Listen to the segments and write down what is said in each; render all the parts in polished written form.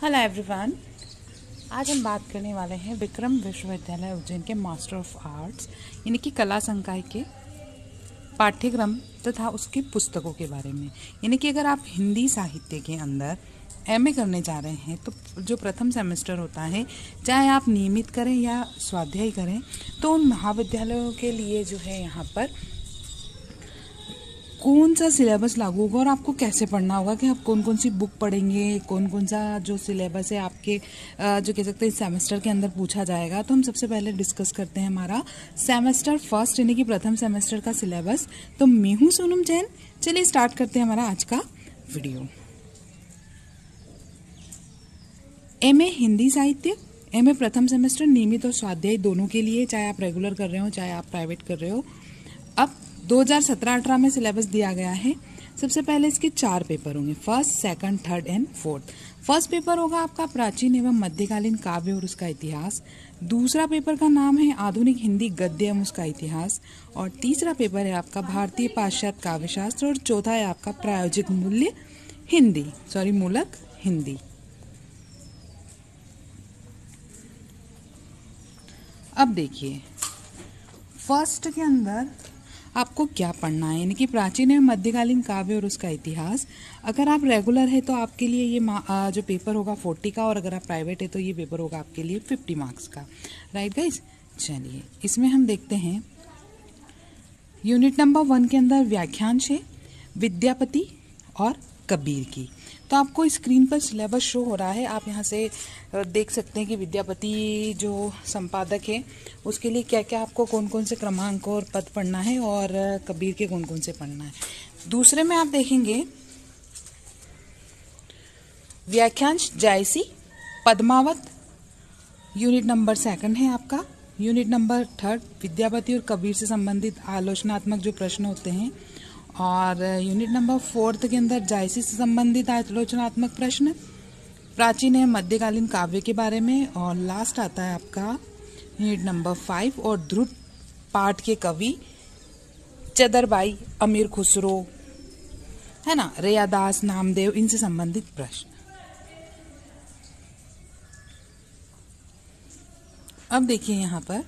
Hello everyone. आज हम बात करने वाले हैं विक्रम विश्वविद्यालय उज्जैन के मास्टर ऑफ आर्ट्स यानी कि कला संकाय के पाठ्यक्रम तथा उसकी पुस्तकों के बारे में। यानी कि अगर आप हिंदी साहित्य के अंदर एमए करने जा रहे हैं तो जो प्रथम सेमेस्टर होता है, चाहे आप नियमित करें या स्वाध्याय करें, तो उन महाविद्यालयों के लिए जो है यहाँ पर कौन सा सिलेबस लागू होगा और आपको कैसे पढ़ना होगा कि आप कौन कौन सी बुक पढ़ेंगे, कौन कौन सा जो सिलेबस है आपके जो कह सकते हैं सेमेस्टर के अंदर पूछा जाएगा। तो हम सबसे पहले डिस्कस करते हैं हमारा सेमेस्टर फर्स्ट यानी कि प्रथम सेमेस्टर का सिलेबस। तो मैं हूं सोनम जैन। चलिए स्टार्ट करते हैं हमारा आज का वीडियो। एमए हिंदी साहित्य, एमए प्रथम सेमेस्टर नियमित और स्वाध्याय दोनों के लिए, चाहे आप रेगुलर कर रहे हो चाहे आप प्राइवेट कर रहे हो। अब 2017-18 में सिलेबस दिया गया है। सबसे पहले इसके 4 पेपर होंगे, first, second, third and fourth. First paper होगा आपका प्राचीन एवं मध्यकालीन काव्य और उसका इतिहास। दूसरा पेपर का नाम है आधुनिक हिंदी गद्य एवं उसका इतिहास। और तीसरा पेपर है आपका भारतीय पाश्चात्य काव्यशास्त्र। और चौथा है आपका प्रायोजिक मूलक हिंदी। अब देखिए फर्स्ट के अंदर आपको क्या पढ़ना है, यानी कि प्राचीन एवं मध्यकालीन काव्य और उसका इतिहास। अगर आप रेगुलर है तो आपके लिए ये जो पेपर होगा 40 का, और अगर आप प्राइवेट है तो ये पेपर होगा आपके लिए 50 मार्क्स का। राइट गाइज, चलिए इसमें हम देखते हैं यूनिट नंबर 1 के अंदर व्याख्यांश है विद्यापति और कबीर की। तो आपको स्क्रीन पर सिलेबस शो हो रहा है, आप यहाँ से देख सकते हैं कि विद्यापति जो संपादक है उसके लिए क्या क्या आपको कौन कौन से क्रमांक और पद पढ़ना है, और कबीर के कौन कौन से पढ़ना है। दूसरे में आप देखेंगे व्याख्यांश जायसी पद्मावत, यूनिट नंबर 2 है आपका। यूनिट नंबर 3 विद्यापति और कबीर से संबंधित आलोचनात्मक जो प्रश्न होते हैं। और यूनिट नंबर 4 के अंदर जायसी से संबंधित आलोचनात्मक प्रश्न, प्राचीन एवं मध्यकालीन काव्य के बारे में। और लास्ट आता है आपका यूनिट नंबर 5 और ध्रुव पाठ के कवि चदरबाई, अमीर खुसरो, है ना, रेयादास, नामदेव, इनसे संबंधित प्रश्न। अब देखिए यहाँ पर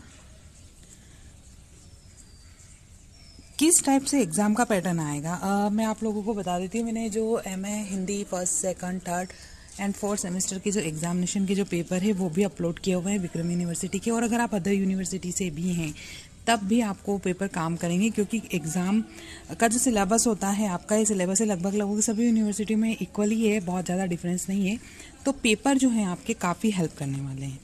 किस टाइप से एग्जाम का पैटर्न आएगा। मैं आप लोगों को बता देती हूँ, मैंने जो MA Hindi first, second, third and fourth semester के जो एग्जामिनेशन के जो पेपर है वो भी अपलोड किए हुए हैं विक्रम यूनिवर्सिटी के। और अगर आप अदर यूनिवर्सिटी से भी हैं तब भी आपको पेपर काम करेंगे, क्योंकि एग्ज़ाम का जो सिलेबस होता है आपका, ये सिलेबस है लगभग सभी यूनिवर्सिटी में इक्वली है, बहुत ज़्यादा डिफरेंस नहीं है। तो पेपर जो है आपके काफ़ी हेल्प करने वाले हैं।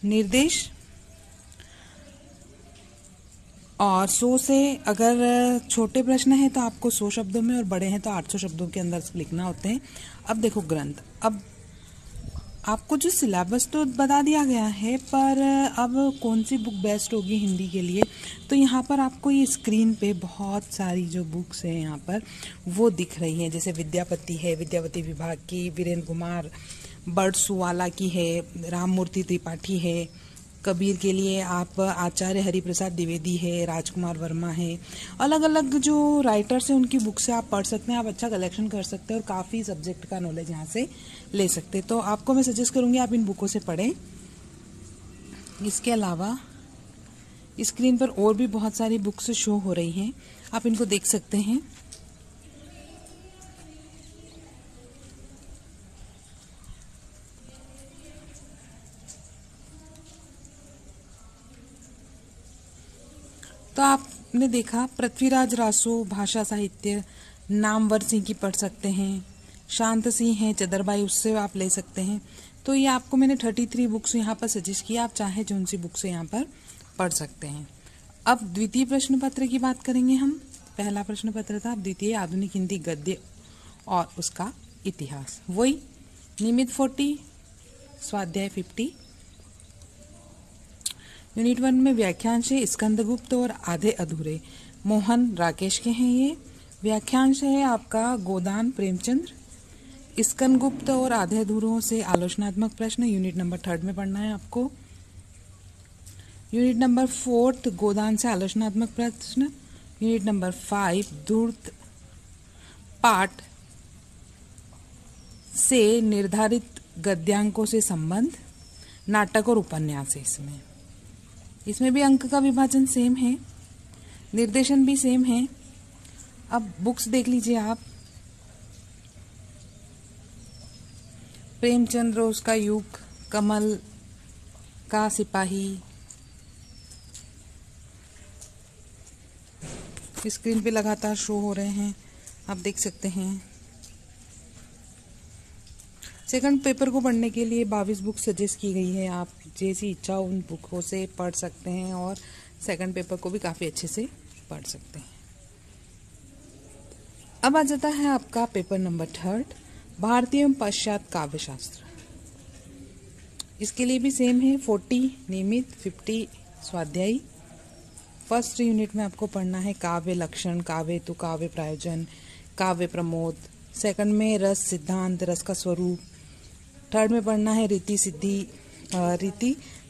निर्देश और 100 से, अगर छोटे प्रश्न है तो आपको 100 शब्दों में, और बड़े हैं तो 800 शब्दों के अंदर लिखना होते हैं। अब देखो ग्रंथ, अब आपको जो सिलेबस तो बता दिया गया है, पर अब कौन सी बुक बेस्ट होगी हिंदी के लिए, तो यहाँ पर आपको ये स्क्रीन पे बहुत सारी जो बुक्स हैं यहाँ पर वो दिख रही हैं। जैसे विद्यापति है, विद्यापति विभाग की, वीरेंद्र कुमार बरसुवाला की है, राममूर्ति त्रिपाठी है। कबीर के लिए आप आचार्य हरिप्रसाद द्विवेदी है, राजकुमार वर्मा है। अलग अलग जो राइटर्स हैं उनकी बुक से आप पढ़ सकते हैं, आप अच्छा कलेक्शन कर सकते हैं और काफ़ी सब्जेक्ट का नॉलेज यहाँ से ले सकते हैं। तो आपको मैं सजेस्ट करूँगी आप इन बुकों से पढ़ें। इसके अलावा स्क्रीन पर और भी बहुत सारी बुक्स शो हो रही हैं, आप इनको देख सकते हैं। तो आपने देखा पृथ्वीराज रासो भाषा साहित्य, नामवर सिंह की पढ़ सकते हैं, शांत सिंह हैं, चदरबाई, उससे आप ले सकते हैं। तो ये आपको मैंने 33 बुक्स यहाँ पर सजेस्ट किया, आप चाहे जो उनसी बुक से यहाँ पर पढ़ सकते हैं। अब द्वितीय प्रश्न पत्र की बात करेंगे हम। पहला प्रश्न पत्र था द्वितीय आधुनिक हिंदी गद्य और उसका इतिहास, वही नियमित 40, स्वाध्याय 50। यूनिट 1 में व्याख्यांश है स्कंदगुप्त और आधे अधूरे, मोहन राकेश के हैं ये। व्याख्यांश है आपका गोदान प्रेमचंद्र। स्कंदगुप्त और आधे अधूरों से आलोचनात्मक प्रश्न यूनिट नंबर 3 में पढ़ना है आपको। यूनिट नंबर 4 गोदान से आलोचनात्मक प्रश्न। यूनिट नंबर 5 धूर्त पाठ से निर्धारित गद्यांकों से संबंध, नाटक और उपन्यास है। इसमें भी अंक का विभाजन सेम है, निर्देशन भी सेम है। अब बुक्स देख लीजिए आप। प्रेमचंद्र उसका युग, कमल का सिपाही, स्क्रीन पे लगातार शो हो रहे हैं, आप देख सकते हैं। सेकंड पेपर को पढ़ने के लिए 22 बुक सजेस्ट की गई है। आप जैसी इच्छा हो उन बुकों से पढ़ सकते हैं और सेकंड पेपर को भी काफ़ी अच्छे से पढ़ सकते हैं। अब आ जाता है आपका पेपर नंबर 3, भारतीय एवं पाश्चात्य काव्यशास्त्र। इसके लिए भी सेम है, 40 नियमित, 50 स्वाध्यायी। फर्स्ट यूनिट में आपको पढ़ना है काव्य लक्षण, काव्य हेतु, काव्य प्रायोजन, काव्य प्रमोद। सेकंड में रस सिद्धांत, रस का स्वरूप। थर्ड में पढ़ना है रीति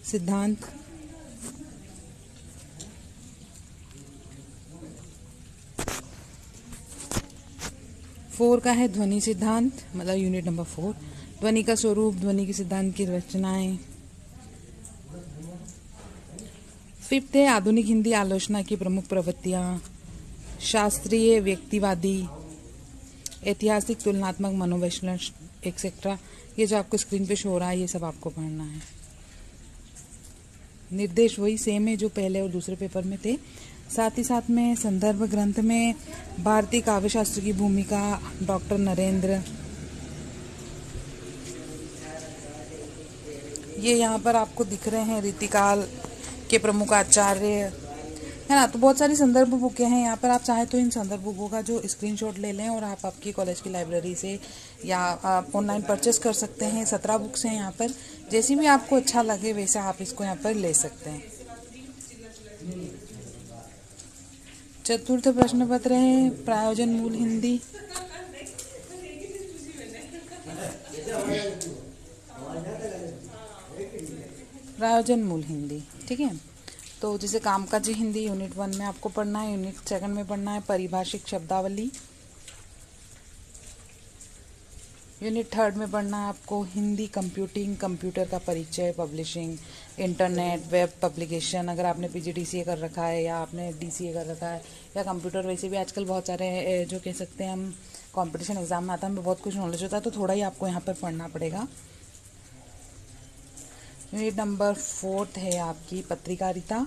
सिद्धांत। फोर का है ध्वनि सिद्धांत, मतलब यूनिट नंबर 4, ध्वनि का स्वरूप, ध्वनि के सिद्धांत की रचनाएं। फिफ्थ है आधुनिक हिंदी आलोचना की प्रमुख प्रवृत्तियां, शास्त्रीय व्यक्तिवादी, ऐतिहासिक तुलनात्मक मनोविश्लेषण एक्सेट्रा। ये जो आपको स्क्रीन पे शो हो रहा है ये सब आपको पढ़ना है। निर्देश वही सेम है जो पहले और दूसरे पेपर में थे। साथ ही साथ में संदर्भ ग्रंथ में भारतीय काव्यशास्त्र की भूमिका, डॉक्टर नरेंद्र। ये यहाँ पर आपको दिख रहे हैं रीतिकाल के प्रमुख आचार्य, है ना। तो बहुत सारी संदर्भ बुकें हैं यहाँ पर। आप चाहे तो इन संदर्भ बुकों का जो स्क्रीनशॉट ले लें और आप आपकी कॉलेज की लाइब्रेरी से या आप ऑनलाइन परचेस कर सकते हैं। 17 बुक्स हैं यहाँ पर, जैसी भी आपको अच्छा लगे वैसा आप इसको यहाँ पर ले सकते हैं। चतुर्थ प्रश्न पत्र है प्रायोजन मूल हिंदी। प्रायोजन मूल हिंदी, ठीक है। तो जैसे कामकाजी हिंदी यूनिट 1 में आपको पढ़ना है, यूनिट 2 में पढ़ना है परिभाषिक शब्दावली, यूनिट 3 में पढ़ना है आपको हिंदी कंप्यूटिंग, कंप्यूटर का परिचय, पब्लिशिंग, इंटरनेट, वेब पब्लिकेशन। अगर आपने पीजीडीसीए कर रखा है या आपने डीसीए कर रखा है या कंप्यूटर, वैसे भी आजकल बहुत सारे जो कह सकते हैं हम कंपटीशन एग्जाम में आता है, हमें बहुत कुछ नॉलेज होता है, तो थोड़ा ही आपको यहाँ पर पढ़ना पड़ेगा। यूनिट नंबर 4 है आपकी पत्रकारिता,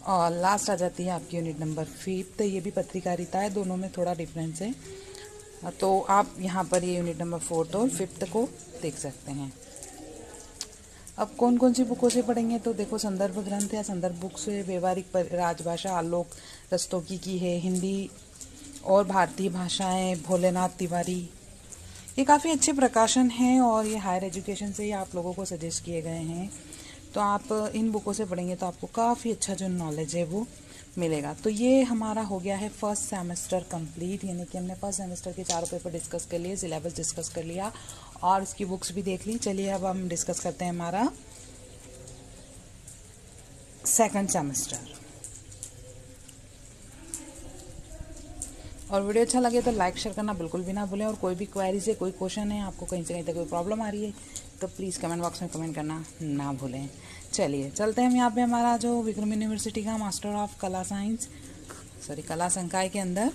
और लास्ट आ जाती है आपकी यूनिट नंबर 5। ये भी पत्रकारिता है, दोनों में थोड़ा डिफरेंस है। तो आप यहाँ पर ये यूनिट नंबर 4 और 5 को देख सकते हैं। अब कौन कौन सी बुकों से पढ़ेंगे, तो देखो संदर्भ ग्रंथ या संदर्भ बुक से व्यवहारिक राजभाषा आलोक रस्तोगी की है, हिंदी और भारतीय भाषाएं भोलेनाथ तिवारी। ये काफ़ी अच्छे प्रकाशन हैं और ये हायर एजुकेशन से ही आप लोगों को सजेस्ट किए गए हैं। तो आप इन बुकों से पढ़ेंगे तो आपको काफ़ी अच्छा जो नॉलेज है वो मिलेगा। तो ये हमारा हो गया है फर्स्ट सेमेस्टर कंप्लीट, यानी कि हमने फर्स्ट सेमेस्टर के 4 पेपर डिस्कस कर लिए, सिलेबस डिस्कस कर लिया और इसकी बुक्स भी देख ली। चलिए अब हम डिस्कस करते हैं हमारा सेकंड सेमेस्टर। और वीडियो अच्छा लगे तो लाइक शेयर करना बिल्कुल भी ना भूलें, और कोई भी क्वेरीज है, कोई क्वेश्चन है, आपको कहीं से कहीं तक कोई प्रॉब्लम आ रही है तो प्लीज़ कमेंट बॉक्स में कमेंट करना ना भूलें। चलिए चलते हैं हम यहाँ पे हमारा जो विक्रम यूनिवर्सिटी का मास्टर ऑफ कला साइंस कला संकाय के अंदर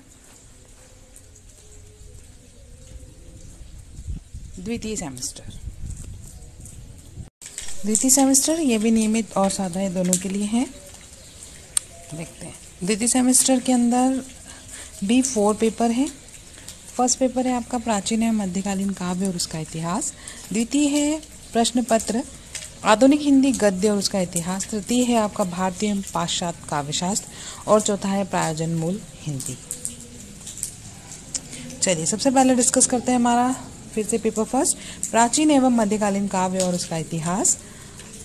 द्वितीय सेमेस्टर ये भी नियमित और साधा दोनों के लिए है। देखते हैं द्वितीय सेमेस्टर के अंदर भी 4 पेपर है। फर्स्ट पेपर है आपका प्राचीन एवं मध्यकालीन काव्य और उसका इतिहास, द्वितीय है प्रश्न पत्र आधुनिक हिंदी गद्य और उसका इतिहास, तृतीय है आपका भारतीय एवं पाश्चात्य काव्यशास्त्र और चौथा है प्रायोजन मूल हिंदी। चलिए सबसे पहले डिस्कस करते हैं हमारा फिर से पेपर फर्स्ट, प्राचीन एवं मध्यकालीन काव्य और उसका इतिहास,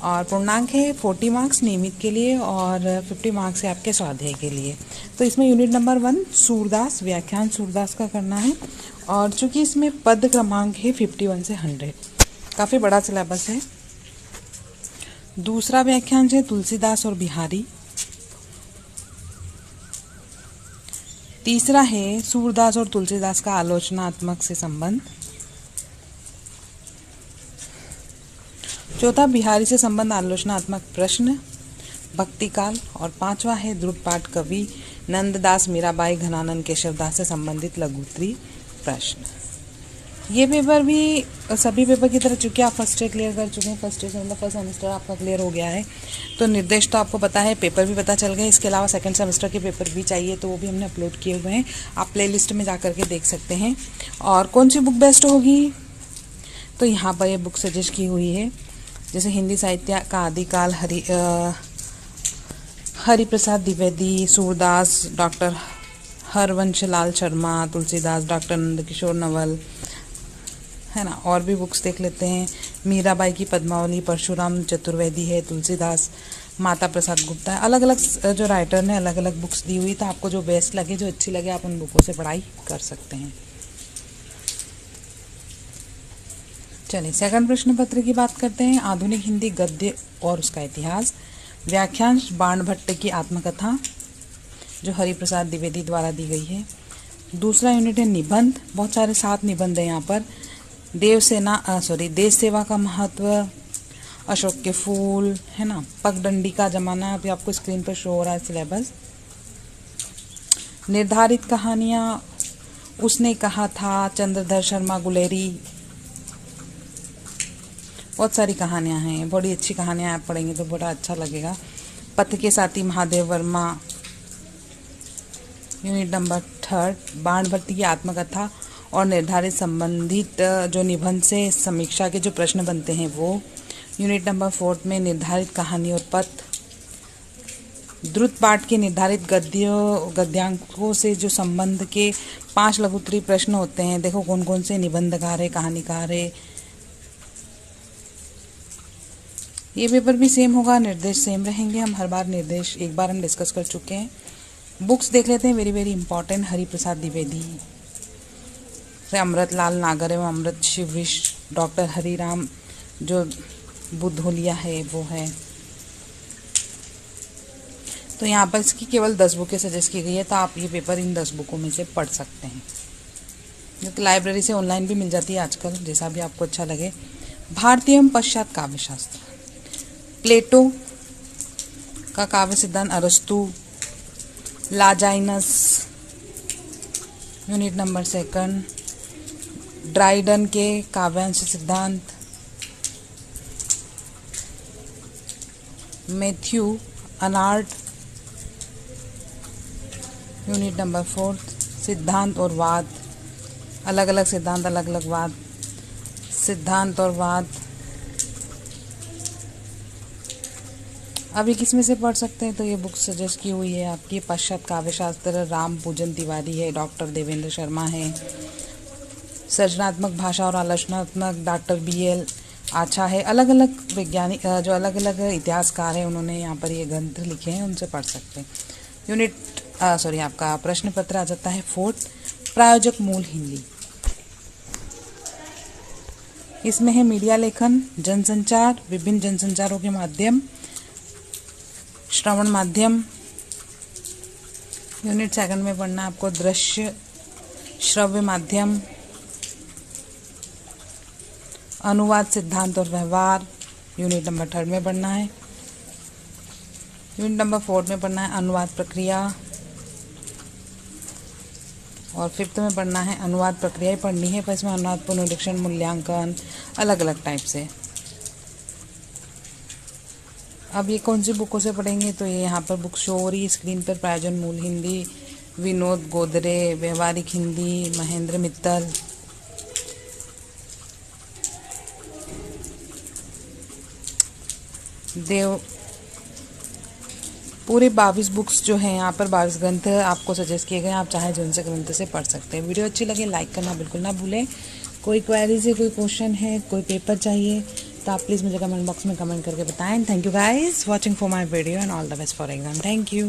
और पूर्णांक है 40 मार्क्स नियमित के लिए और 50 मार्क्स है आपके स्वाध्याय के लिए। तो इसमें यूनिट नंबर 1 सूरदास, व्याख्यान सूरदास का करना है, और चूंकि इसमें पद क्रमांक है 51 से 100, काफ़ी बड़ा सिलेबस है। दूसरा व्याख्यान है तुलसीदास और बिहारी। तीसरा है सूरदास और तुलसीदास का आलोचनात्मक से संबंध। चौथा बिहारी से संबंध आलोचनात्मक प्रश्न भक्ति काल। और पांचवा है ध्रुव पाठ कवि नंददास मीराबाई घनानंद केशवदास से संबंधित लघुत्तरी प्रश्न। ये पेपर भी सभी पेपर की तरह, चूंकि आप फर्स्ट ईयर क्लियर कर चुके हैं, फर्स्ट ईयर मतलब फर्स्ट सेमेस्टर आपका क्लियर हो गया है, तो निर्देश तो आपको पता है, पेपर भी पता चल गए। इसके अलावा सेकंड सेमेस्टर के पेपर भी चाहिए तो वो भी हमने अपलोड किए हुए हैं, आप प्लेलिस्ट में जा करके देख सकते हैं। और कौन सी बुक बेस्ट होगी, तो यहाँ पर ये बुक सजेस्ट की हुई है, जैसे हिंदी साहित्य का आदिकाल हरिप्रसाद द्विवेदी, सूरदास डॉक्टर हरवंश लाल शर्मा, तुलसीदास डॉक्टर नंदकिशोर नवल, है ना। और भी बुक्स देख लेते हैं, मीराबाई की पद्मावली परशुराम चतुर्वेदी है, तुलसीदास माता प्रसाद गुप्ता है। अलग अलग जो राइटर ने अलग अलग बुक्स दी हुई, तो आपको जो बेस्ट लगे, जो अच्छी लगे, आप उन बुकों से पढ़ाई कर सकते हैं। चलिए सेकंड प्रश्न पत्र की बात करते हैं। आधुनिक हिंदी गद्य और उसका इतिहास। व्याख्यांश बाणभट्ट की आत्मकथा जो हरिप्रसाद द्विवेदी द्वारा दी गई है। दूसरा यूनिट है निबंध, बहुत सारे 7 निबंध है यहाँ पर। देश सेवा का महत्व, अशोक के फूल, है ना, पगडंडी का जमाना, अभी आपको स्क्रीन पर शो हो रहा है सिलेबस। निर्धारित कहानियाँ, उसने कहा था, चंद्रधर शर्मा गुलेरी, बहुत सारी कहानियाँ हैं, बड़ी अच्छी कहानियाँ आप पढ़ेंगे तो बड़ा अच्छा लगेगा। पथ के साथी महादेव वर्मा। यूनिट नंबर 3 बाणभट्ट की आत्मकथा और निर्धारित संबंधित जो निबंध से समीक्षा के जो प्रश्न बनते हैं वो। यूनिट नंबर 4 में निर्धारित कहानी और पथ। द्रुत पाठ के निर्धारित गद्यांकों से जो संबंध के 5 लघुत्तरी प्रश्न होते हैं, देखो कौन कौन से निबंधकार है, कहानीकार है। ये पेपर भी सेम होगा, निर्देश सेम रहेंगे, हम हर बार निर्देश एक बार हम डिस्कस कर चुके हैं। बुक्स देख लेते हैं, very very important. Hariprasad Dwivedi से अमृतलाल नागर एवं अमृत शिवरिश, डॉक्टर हरिराम जो बुद्धोलिया है वो है। तो यहाँ पर इसकी केवल 10 बुकें सजेस्ट की गई है, तो आप ये पेपर इन 10 बुकों में से पढ़ सकते हैं, जो कि लाइब्रेरी से ऑनलाइन भी मिल जाती है आजकल, जैसा भी आपको अच्छा लगे। भारतीय एवं पश्चात काव्य शास्त्र। प्लेटो का काव्य सिद्धांत, अरस्तु, लाजाइनस। यूनिट नंबर 2 ड्राइडन के काव्यांश सिद्धांत। मैथ्यू अनार्ड। यूनिट नंबर 4 सिद्धांत और वाद। अलग अलग सिद्धांत, अलग अलग वाद। सिद्धांत और वाद अभी किस में से पढ़ सकते हैं, तो ये बुक सजेस्ट की हुई है आपकी। पश्चात काव्य शास्त्र राम पूजन तिवारी है, डॉक्टर देवेंद्र शर्मा है। सृजनात्मक भाषा और आलोचनात्मक डॉक्टर BL आचा है। अलग अलग वैज्ञानिक जो अलग अलग इतिहासकार हैं, उन्होंने यहाँ पर ये ग्रंथ लिखे हैं, उनसे पढ़ सकते हैं। आपका प्रश्न पत्र आ जाता है 4 प्रायोजक मूल हिंदी। इसमें है मीडिया लेखन, जनसंचार, विभिन्न जनसंचारों के माध्यम, श्रवण माध्यम। यूनिट 2 में पढ़ना है आपको दृश्य श्रव्य माध्यम, अनुवाद सिद्धांत और व्यवहार। यूनिट नंबर 3 में पढ़ना है। यूनिट नंबर 4 में पढ़ना है अनुवाद प्रक्रिया, और 5th में पढ़ना है अनुवाद प्रक्रिया ही पढ़नी है, पर इसमें अनुवाद पुनरीक्षण, मूल्यांकन, अलग अलग टाइप से। अब ये कौन सी बुकों से पढ़ेंगे, तो ये यहाँ पर बुक शो हो रही है स्क्रीन पर। प्रायोजन मूल हिंदी, विनोद गोदरे, व्यवहारिक हिंदी, महेंद्र मित्तल। पूरे 22 बुक्स जो हैं यहाँ पर, 22 ग्रंथ आपको सजेस्ट किए गए हैं, आप चाहे जो उनसे ग्रंथ से पढ़ सकते हैं। वीडियो अच्छी लगे लाइक करना बिल्कुल ना भूलें। कोई क्वेरीज है, कोई क्वेश्चन है, कोई पेपर चाहिए, तो आप प्लीज़ मुझे कमेंट बॉक्स में कमेंट करके बताएं। Thank you guys watching for my video and all the best for exam. Thank you.